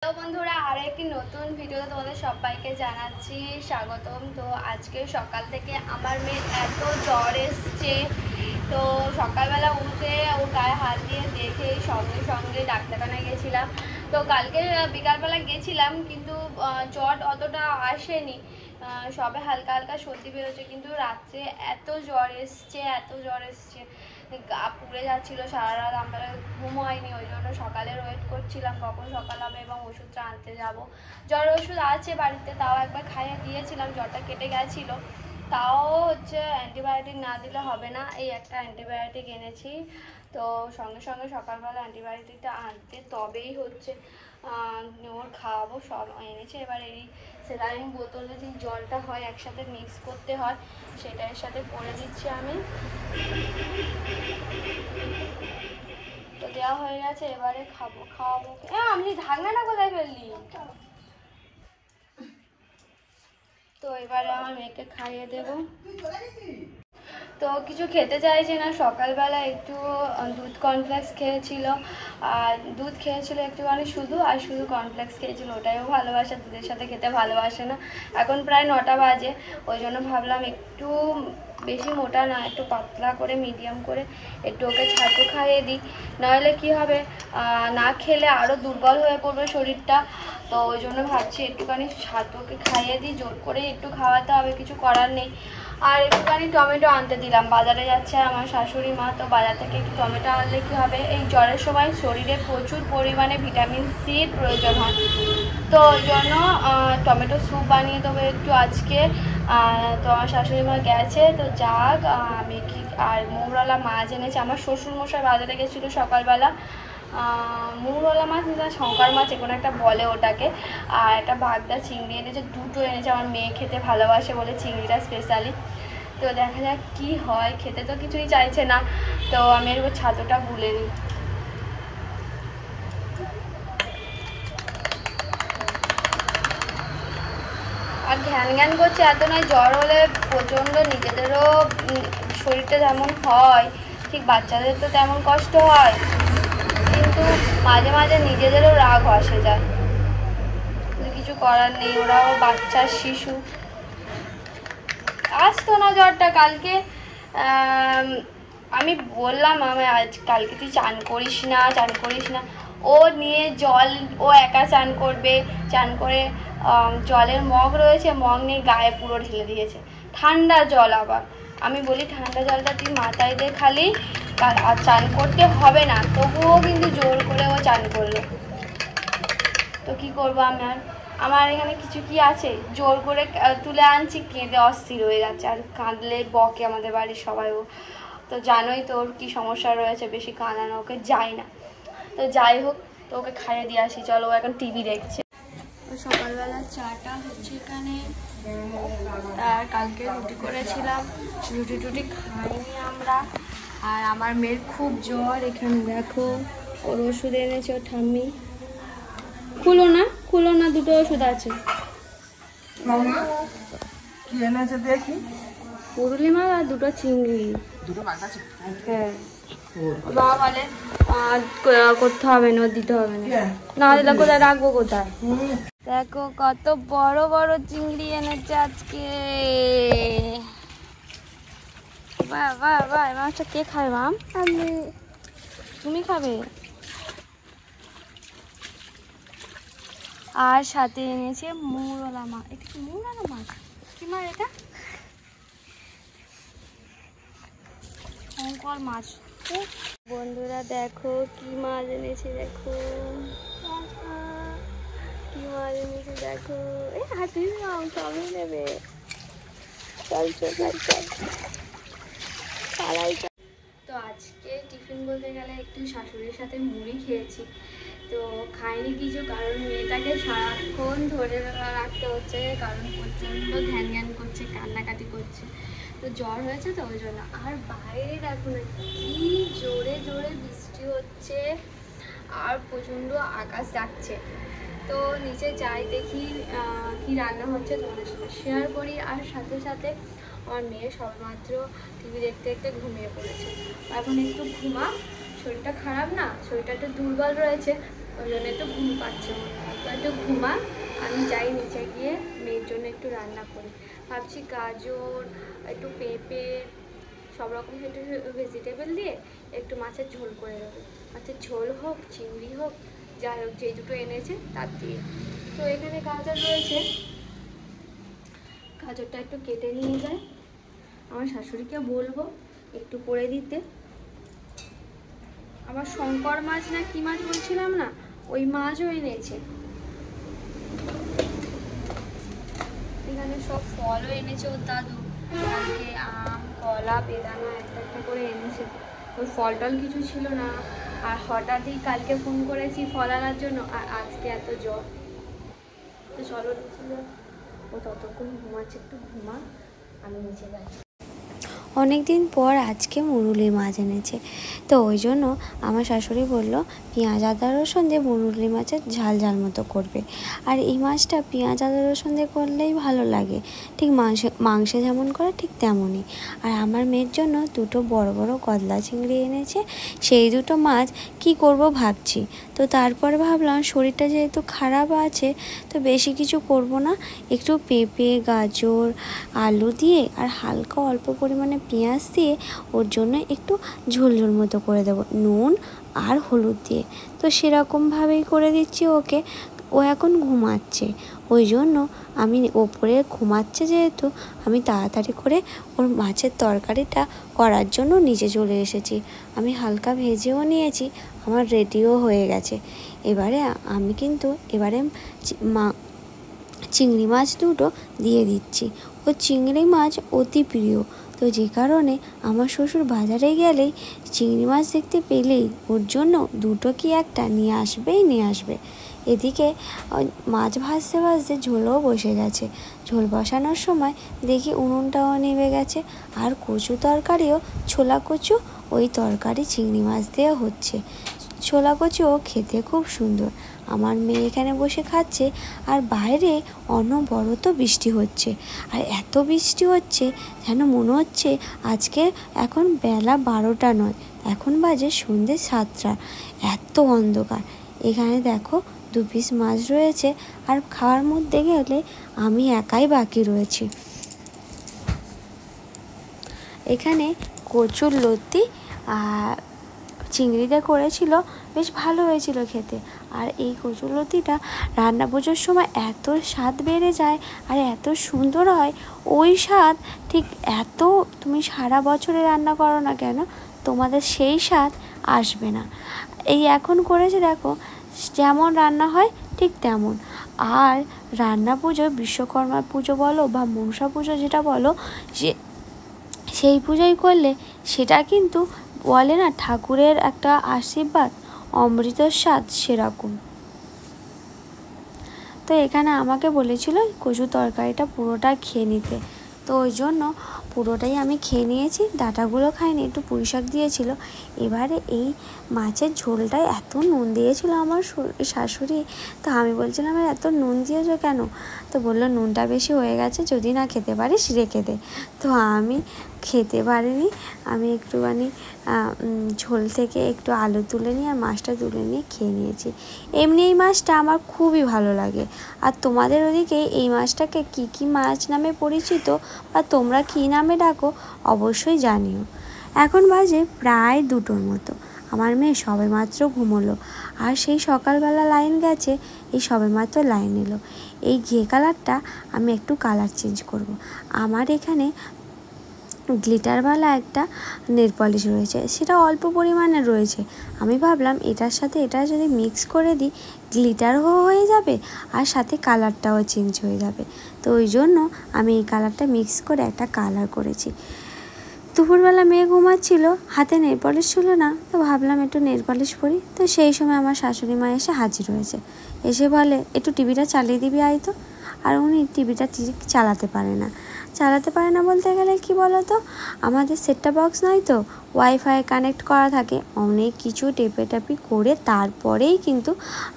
Hello বন্ধুরা, আরও একটি নতুন ভিডিওতে তোমাদের সবাইকে জানাচ্ছি স্বাগতম। তো আজকে সকাল থেকে আমার মেয়ের এত জ্বর এসছে, তো সকালবেলা উঠে ওর গায়ে হাত দিয়ে দেখে সঙ্গে সঙ্গে ডাক্তারখানায় গেছিলাম। তো কালকে বিকালবেলা গেছিলাম, কিন্তু জ্বর অতটা আসেনি, সবে হালকা হালকা সর্দি বেরোচ্ছে, কিন্তু রাত্রে এত জ্বর এসছে গা পুড়ে যাচ্ছিলো সারা রাত। আমরা ঘুম হয়নি, ওই জন্য সকালের ওয়েট করছিলাম কখন সকাল হবে এবং ওষুধটা আনতে যাব। জ্বরের ওষুধ আছে বাড়িতে, তাও একবার খাইয়ে দিয়েছিলাম, জ্বরটা কেটে গেছিলো। তাও হচ্ছে অ্যান্টিবায়োটিক না দিলে হবে না, এই একটা অ্যান্টিবায়োটিক এনেছি। তো সঙ্গে সঙ্গে সকালবেলা অ্যান্টিবায়োটিকটা আনতে তবেই হচ্ছে ওর খাওয়াবো, সব এনেছে। এবার এই স্যালাইন বোতলে যে জলটা হয় একসাথে মিক্স করতে হয়, সেটা এর সাথে করে দিচ্ছি আমি। তো দেওয়া হয়ে গেছে, এবারে খাওয়াবো। আপনি ঢাকনাটা কোথায় ফেললি? তো এবারে আমার মেয়েকে খাইয়ে দেবো। তো কিছু খেতে চাইছে না, সকালবেলা একটু দুধ কর্নফ্লেক্স খেয়েছিল, আর দুধ খেয়েছিল একটুখানি শুধু, আর শুধু কর্নফ্লেক্স খেয়েছিল, ওটাইও ভালোবাসে, দুধের সাথে খেতে ভালোবাসে না। এখন প্রায় 9টা বাজে, ওই জন্য ভাবলাম একটু বেশি মোটা না, একটু পাতলা করে মিডিয়াম করে একটু ওকে ছাতু খাইয়ে দিই, নাহলে কি হবে, না খেলে আরও দুর্বল হয়ে পড়বে শরীরটা। তো ওই জন্য ভাবছি একটুখানি ছাতুকে খাইয়ে দিই, জোর করে একটু খাওয়াতে হবে, কিছু করার নেই। আর একটুখানি টমেটো আনতে দিলাম, বাজারে যাচ্ছে আমার শাশুড়ি মা, তো বাজার থেকে একটু টমেটো আনলে কী হবে, এই জ্বরের সময় শরীরে প্রচুর পরিমাণে ভিটামিন সির প্রয়োজন হয়। তো ওই জন্য টমেটো স্যুপ বানিয়ে দেবো একটু আজকে। তো আমার শাশুড়ি মা গেছে, তো যাক। আমি কি আর মৌরলা মাছ এনেছে, আমার শ্বশুরমশাই বাজারে গেছিলো সকালবেলা। মৌরলা মাছ না শঙ্কর মাছ, কোনো একটা বলে ওটাকে, আর একটা বাগদা চিংড়ি এনেছে, দুটো এনেছে। আমার মেয়ে খেতে ভালোবাসে বলে চিংড়িটা স্পেশালি। তো দেখা যাক কি হয়, খেতে তো কিছুই চাইছে না। তো আমি এর ছাতুটা গুলে নিই। আর ঘ্যান করছে এত নয়, জ্বর হলে প্রচণ্ড নিজেদেরও শরীরটা যেমন হয়, ঠিক বাচ্চাদের তো তেমন কষ্ট হয়, কিন্তু মাঝে মাঝে নিজেদেরও রাগ আসে যায়, কিছু করার নেই, ওরাও বাচ্চার শিশু। আসতো না জ্বরটা কালকে, আমি বললাম কালকে তুই চান করিস না, ও নিয়ে জল, ও একা চান করবে, চান করে জলের মগ রয়েছে, মগ নিয়ে গায়ে পুরো ঢেলে দিয়েছে, ঠান্ডা জল আবার। আমি বলি ঠান্ডা জলটা তুই মাথায় দে খালি, আর চান করতে হবে না, তবুও কিন্তু জোর করে ও চান করলো। তো কি করবো আমার এখানে কিছু কি আছে, জোর করে তুলে আনছি, কেঁদে অস্থির হয়ে যাচ্ছে, আর কাঁদলে বকে আমাদের বাড়ির সবাই। ও তো জানোই তোর কি সমস্যা রয়েছে, বেশি কাঁদানো ওকে যায় না। তো যাই হোক, তো ওকে খাইয়ে দিয়ে আসি, চলো, ও এখন টিভি দেখছে। সকালবেলা চাটা হচ্ছে এখানে, আর কালকে রুটি করেছিলাম, রুটি খাইনি আমরা। আর আমার মেয়ের খুব জ্বর, এখানে দেখো ওর ওষুধ এনেছে ওর ঠাম্মি। খুলো না, দুটো ওষুধ আছে। কি এনেছে দেখি? পুরুলি মাছ আর দুটো চিংড়ি। হ্যাঁ, বাবা বলে করতে হবে না, দিতে হবে না, না দিলে কোথায় রাখবো, কোথায়? দেখো কত বড় বড় চিংড়ি এনেছে আজকে। বাহ বাহ বাহ, মাছটা কে খাবে মাম? তুমি খাবে? আর সাথে এনেছে মৌরলা মাছ। এটা কি মৌরলা মাছ? কি মাছ এটা? শঙ্কর মাছ। বন্ধুরা দেখো কি মাছ এনেছে, দেখো কি মাছ এনেছে, দেখো। এই হাতে সবই নেবে, চল। তো আজকে টিফিন বলতে গেলে একটু শাশুড়ির সাথে মুড়ি খেয়েছি। তো খাইনি কিছু, কারণ মেয়েটাকে সারাক্ষণ ধরে রাখতে হচ্ছে, কারণ প্রচণ্ড ঘ্যান করছে, কান্নাকাটি করছে। তো জ্বর হয়েছে, তো ওই জন্য। আর বাইরে দেখো না কি জোরে বৃষ্টি হচ্ছে, আর প্রচণ্ড আকাশ ডাকছে। তো নিচে যাই, দেখি কি রান্না হচ্ছে, তোমাদের সাথে শেয়ার করি। আর সাথে সাথে আমার মেয়ে সবেমাত্র টিভি দেখতে ঘুমিয়ে পড়েছে, এখন একটু ঘুমা, শরীরটা খারাপ না, শরীরটা একটু দুর্বল রয়েছে, ওই জন্য একটু ঘুম পাচ্ছে। তো একটু ঘুমা, আমি যাই নিচে গিয়ে মেয়ের জন্য একটু রান্না করি। ভাবছি গাজর, একটু পেঁপে, সব রকম একটু ভেজিটেবল দিয়ে একটু মাছের ঝোল করে দেবো। মাছের ঝোল হোক, চিংড়ি হোক, যাই হোক, যেই দুটো এনেছে তার দিয়ে। তো এখানে গাজর রয়েছে, গাজরটা একটু কেটে নিয়ে যায়, আমার শাশুড়িকে বলবো একটু করে দিতে। আবার শঙ্কর মাছ না কি মাছ বলছিলাম না, ওই মাছও এনেছে। এখানে সব ফলও এনেছে ওর দাদু, আজকে আম, কলা, বেদানা একটা একটা করে এনেছে। ওই ফল টল কিছু ছিল না, আর হঠাৎই কালকে ফোন করেছি ফল আনার জন্য, আর আজকে এত জ্বর। তো চলো নিচে যাও, ও ততক্ষণ ঘুমাচ্ছে, একটু ঘুমা, আমি নিচে যাচ্ছি। অনেক দিন পর আজকে মুরুলি মাছ এনেছে, তো ওই জন্য আমার শাশুড়ি বলল পেঁয়াজ আদা রসুন দিয়ে মুরুলি মাছের ঝাল ঝাল মতো করবে। আর এই মাছটা পেঁয়াজ আদা রসুন দিয়ে করলেই ভালো লাগে, ঠিক মাংসে যেমন করে ঠিক তেমনই। আর আমার মেয়ের জন্য দুটো বড় বড় গলদা চিংড়ি এনেছে, সেই দুটো মাছ কি করব ভাবছি। তো তারপরে ভাবলাম শরীরটা যেহেতু খারাপ আছে, তো বেশি কিছু করব না, একটু পেঁপে, গাজর, আলু দিয়ে আর হালকা অল্প পরিমাণে পেঁয়াজ দিয়ে ওর জন্য একটু ঝোল ঝোল মতো করে দেবো, নুন আর হলুদ দিয়ে। তো সেরকমভাবেই করে দিচ্ছি ওকে। ও এখন ঘুমাচ্ছে, ওই জন্য আমি ওপরে ঘুমাচ্ছে যেহেতু আমি তাড়াতাড়ি করে ওর মাছের তরকারিটা করার জন্য নিচে চলে এসেছি। আমি হালকা ভেজেও নিয়েছি, আমার রেডিও হয়ে গেছে। আমি কিন্তু চিংড়ি মাছ দুটো দিয়ে দিচ্ছি। ও চিংড়ি মাছ অতি প্রিয়, তো যে কারণে আমার শ্বশুর বাজারে গেলেই চিংড়ি মাছ দেখতে পেলেই ওর জন্য দুটো কি একটা নিয়ে আসবে। এদিকে মাছ ভাজতে ভাজতে ঝোলও বসে গেছে। ঝোল বসানোর সময় দেখি উনুনটাও নেমে গেছে, আর কচু তরকারিও, ছোলা কচু, ওই তরকারি চিংড়ি মাছ দিয়ে হচ্ছে। ছোলা কচুও খেতে খুব সুন্দর। আমার মেয়ে এখানে বসে খাচ্ছে, আর বাইরে অনবরত বৃষ্টি হচ্ছে। আর এত বৃষ্টি হচ্ছে যেন মনে হচ্ছে আজকে এখন বেলা 12টা নয়, এখন বাজে সন্ধ্যে 7টা, এত অন্ধকার। এখানে দেখো 2 পিস মাছ রয়েছে, আর খাওয়ার মধ্যে গেলে আমি একাই বাকি রয়েছি। এখানে কচুর লতি চিংড়িটা করেছিল, বেশ ভালো হয়েছিল খেতে। আর এই কচুরলতিটা রান্না বোঝার সময় এত স্বাদ বেড়ে যায় আর এত সুন্দর হয়, ওই স্বাদ ঠিক এত তুমি সারা বছরে রান্না করো না কেন, তোমাদের সেই স্বাদ আসবে না। এই এখন করেছে দেখো, যেমন রান্না হয় ঠিক তেমন। আর রান্না পুজো, বিশ্বকর্মা পুজো বলো বা মনসা পুজো যেটা বলো, সেই পুজোই করলে সেটা কিন্তু বলে না ঠাকুরের একটা আশীর্বাদ, অমৃতর স্বাদ সেরকম। তো এখানে আমাকে বলেছিল কচু তরকারিটা পুরোটা খেয়ে নিতে, তো ওই জন্য পুরোটাই আমি খেয়ে নিয়েছি, ডাঁটাগুলো খাইনি, একটু পুঁই শাক দিয়েছিল। এবারে এই মাছের ঝোলটায় এত নুন দিয়েছিল আমার শাশুড়ি, তো আমি বলছিলাম এত নুন দিয়েছো কেন? তো বললো নুনটা বেশি হয়ে গেছে, যদি না খেতে পারিস রেখে দে। তো আমি খেতে পারিনি, আমি একটুখানি ঝোল থেকে একটু আলু তুলে নিয়ে আর মাছটা তুলে নিয়ে খেয়ে নিয়েছি। এমনি এই মাছটা আমার খুবই ভালো লাগে। আর তোমাদের ওদিকে এই মাছটাকে কী মাছ নামে পরিচিত বা তোমরা কী নামে ডাকো অবশ্যই জানিও। এখন বাজে প্রায় 2টোর মতো, আমার মেয়ে সবেমাত্র ঘুমোলো, আর সেই সকালবেলা লাইন গেছে, এই সবেমাত্র লাইন এলো। এই ঘিয়ে কালারটা আমি একটু কালার চেঞ্জ করব। আমার এখানে গ্লিটারওয়ালা একটা নেল পলিশ রয়েছে, সেটা অল্প পরিমাণে রয়েছে। আমি ভাবলাম এটার সাথে এটা যদি মিক্স করে দিই, গ্লিটারও হয়ে যাবে আর সাথে কালারটাও চেঞ্জ হয়ে যাবে। তো ওই জন্য আমি এই কালারটা মিক্স করে একটা কালার করেছি। দুপুরবেলা মেয়ে ঘুমাচ্ছিল, হাতে নেল পলিশ ছিল না, তো ভাবলাম একটু নেল পলিশ পরি। তো সেই সময় আমার শাশুড়ি মা এসে হাজির হয়েছে, এসে বলে একটু টিভিটা চালিয়ে দিবি আয় তো। আর উনি টিভিটা ঠিক চালাতে পারে না বলতে গেলে কি বলো তো, আমাদের সেটটা বক্স নয় তো, ওয়াইফাই কানেক্ট করা থাকে, অনেক কিছু টেপি করে তারপরেই কিন্তু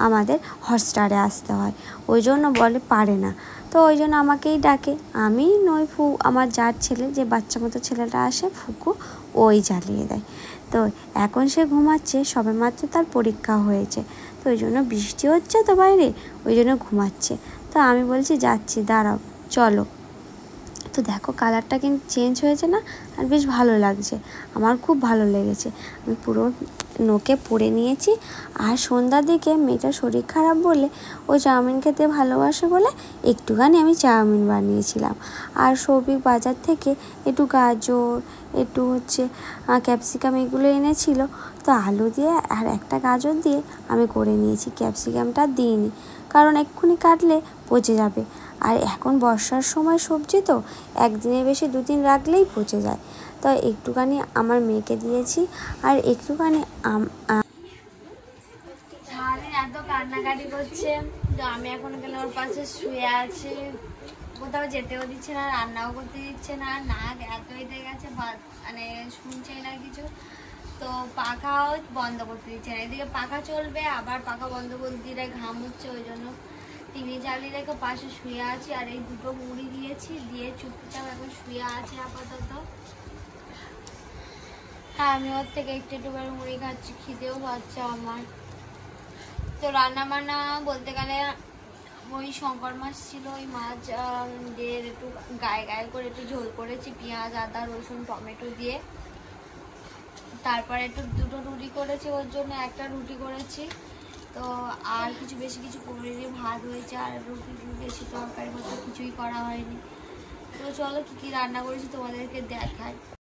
আমাদের হটস্টারে আসতে হয়, ওই জন্য বলে পারে না। তো ওই জন্য আমাকেই ডাকে, আমি নই আমার যার ছেলে, যে বাচ্চা মতো ছেলেটা আসে ফুকু, ওই জ্বালিয়ে দেয়। তো এখন সে ঘুমাচ্ছে, সবেমাত্র তার পরীক্ষা হয়েছে, তো ওই জন্য বৃষ্টি হচ্ছে তো বাইরে, ওই জন্য ঘুমাচ্ছে। তো আমি বলছি যাচ্ছি, দাঁড়াও চলো। তো দেখো কালারটা কিন্তু চেঞ্জ হয়েছে না, আর বেশ ভালো লাগছে, আমার খুব ভালো লেগেছে। আমি পুরো নোকে পরে নিয়েছি। আর সন্ধ্যার দিকে মেয়েটার শরীর খারাপ বলে, ও চাউমিন খেতে ভালোবাসে বলে একটুখানি আমি চাউমিন বানিয়েছিলাম। আর সৌভিক বাজার থেকে একটু গাজর, একটু ক্যাপসিকাম এগুলো এনেছিল। তো আলু দিয়ে আর একটা গাজর দিয়ে আমি করে নিয়েছি, ক্যাপসিকামটা দিইনি, কারণ এক্ষুনি কাটলে পচে যাবে। আর এখন বর্ষার সময় সবজি তো একদিনের বেশি 2 দিন রাখলেই পচে যায়। তো একটুখানি আমার মেয়েকে দিয়েছি, আর একটুখানি সারাদিন এত কান্নাকাটি করছে, তো আমি এখন গেলে ওর পাশে শুয়ে আছি, কোথাও যেতেও দিচ্ছে না, রান্নাও করতে দিচ্ছে না, নাক এত হয়ে গেছে মানে শুনছেই না কিছু। তো পাখাও বন্ধ করতে দিচ্ছে না, এদিকে পাখা চলবে আবার পাখা বন্ধ করতে দিলে ঘাম হচ্ছে, ওই জন্য টিভি জ্বালিয়ে রেখে পাশে শুয়ে আছি। আর এই 2টো মুড়ি দিয়েছি, দিয়ে চুপচাপ এখন শুয়ে আছে আপাতত। হ্যাঁ, আমি ওর থেকে একটু একটু করে মুড়ি খাচ্ছি, খিদেও পাচ্ছে আমার। তো রান্না বান্না বলতে গেলে ওই শঙ্কর মাছ ছিল, ওই মাছ দিয়ে একটু গায়ে গায়ে করে একটু ঝোল করেছি, পেঁয়াজ আদা রসুন টমেটো দিয়ে। তারপরে একটু 2টো রুটি করেছি, ওর জন্য একটা রুটি করেছি। তো আর কিছু বেশি কিছু করিনি, ভাত হয়েছে, আর রুটি বেশি তরকারি মতো কিছুই করা হয়নি। তো চলো কী কী রান্না করেছি তোমাদেরকে দেখাই।